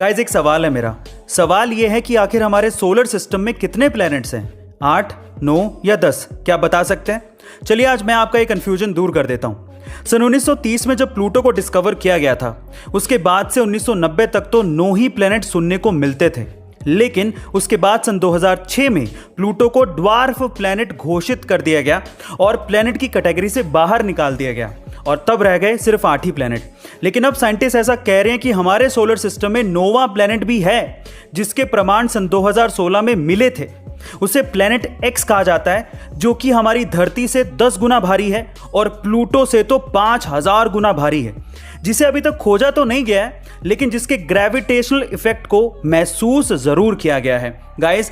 Guys एक सवाल है मेरा। सवाल ये है कि आखिर हमारे सोलर सिस्टम में कितने प्लैनेट्स हैं? 8, 9 या 10? क्या बता सकते हैं? चलिए आज मैं आपका ये कंफ्यूजन दूर कर देता हूँ। सन 1930 में जब प्लूटो को डिस्कवर किया गया था, उसके बाद से 1990 तक तो 9 ही प्लैनेट सुनने को मिलते थे। लेकिन उसके बाद सन 2006 में प्लूटो को ड्वार्फ प्लैनेट घोषित कर दिया गया और प्लैनेट की कैटेगरी से बाहर निकाल दिया गया और तब रह गए सिर्फ 8 ही प्लैनेट। लेकिन अब साइंटिस्ट ऐसा कह रहे हैं कि हमारे सोलर सिस्टम में 9वां प्लैनेट भी है, जिसके प्रमाण सन 2016 में मिले थे। उसे प्लैनेट एक्स कहा जाता है, जो कि हमारी धरती से 10 गुना भारी है और प्लूटो से तो 5000 गुना भारी है, जिसे अभी तक खोजा तो नहीं गया है, लेकिन जिसके ग्रेविटेशनल इफेक्ट को महसूस जरूर किया गया है। गाइस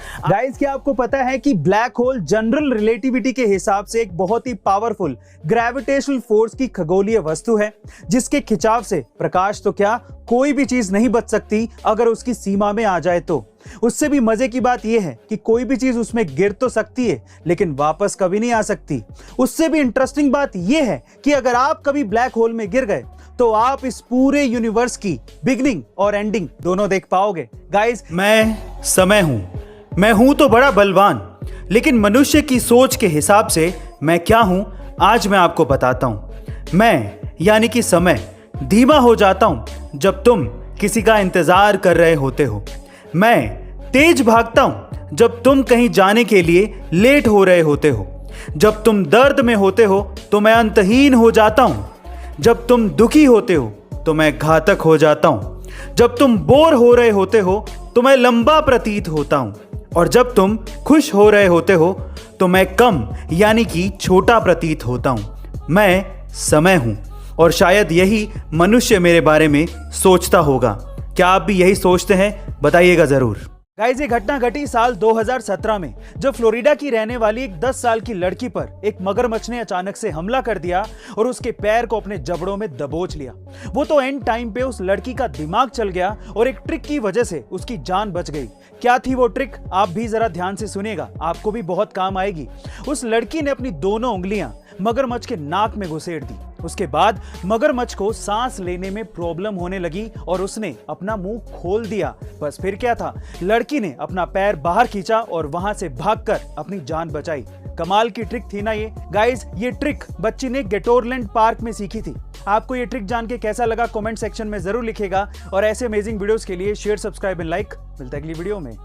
क्या आपको पता है कि ब्लैक होल जनरल रिलेटिविटी के हिसाब से एक बहुत ही पावरफुल ग्रेविटेशनल फोर्स की खगोलीय वस्तु है, जिसके खिंचाव से प्रकाश तो क्या कोई भी चीज नहीं बच सकती अगर उसकी सीमा में आ जाए तो। उससे भी मजे की बात यह है कि कोई भी चीज उसमें गिर तो सकती है, लेकिन वापस कभी नहीं आ सकती। उससे भी इंटरेस्टिंग बात यह है कि अगर आप कभी ब्लैक होल में गिर गए तो आप इस पूरे यूनिवर्स की बिगनिंग और एंडिंग दोनों देख पाओगे। गाइस मैं समय हूं, मैं हूं तो बड़ा बलवान, लेकिन मनुष्य की सोच के हिसाब से मैं क्या हूं आज मैं आपको बताता हूं। मैं यानी कि समय धीमा हो जाता हूं जब तुम किसी का इंतजार कर रहे होते हो। मैं तेज भागता हूं जब तुम कहीं जाने के लिए लेट हो रहे होते हो। जब तुम दर्द में होते हो तो मैं अंतहीन हो जाता हूं। जब तुम दुखी होते हो तो मैं घातक हो जाता हूं। जब तुम बोर हो रहे होते हो तो मैं लंबा प्रतीत होता हूं, और जब तुम खुश हो रहे होते हो तो मैं कम यानी कि छोटा प्रतीत होता हूं। मैं समय हूं, और शायद यही मनुष्य मेरे बारे में सोचता होगा। क्या आप भी यही सोचते हैं? बताइएगा जरूर। गाइस ये घटना घटी साल 2017 में, जब फ्लोरिडा की रहने वाली एक 10 साल की लड़की पर एक मगरमच्छ ने अचानक से हमला कर दिया और उसके पैर को अपने जबड़ों में दबोच लिया। वो तो एंड टाइम पे उस लड़की का दिमाग चल गया और एक ट्रिक की वजह से उसकी जान बच गई। क्या थी वो ट्रिक? आप भी जरा ध्यान से सुनिएगा, आपको भी बहुत काम आएगी। उस लड़की ने अपनी दोनों उंगलियां मगरमच्छ के नाक में घुसेड़ दी। उसके बाद मगरमच्छ को सांस लेने में प्रॉब्लम होने लगी और उसने अपना मुंह खोल दिया। बस फिर क्या था, लड़की ने अपना पैर बाहर खींचा और वहां से भागकर अपनी जान बचाई। कमाल की ट्रिक थी ना ये। गाइस ये ट्रिक बच्ची ने गेटोरलैंड पार्क में सीखी थी। आपको ये ट्रिक जान के कैसा लगा कमेंट सेक्शन में जरूर लिखेगा, और ऐसे अमेजिंग वीडियोस के लिए शेयर, सब्सक्राइब एंड लाइक। मिलता है अगली वीडियो में।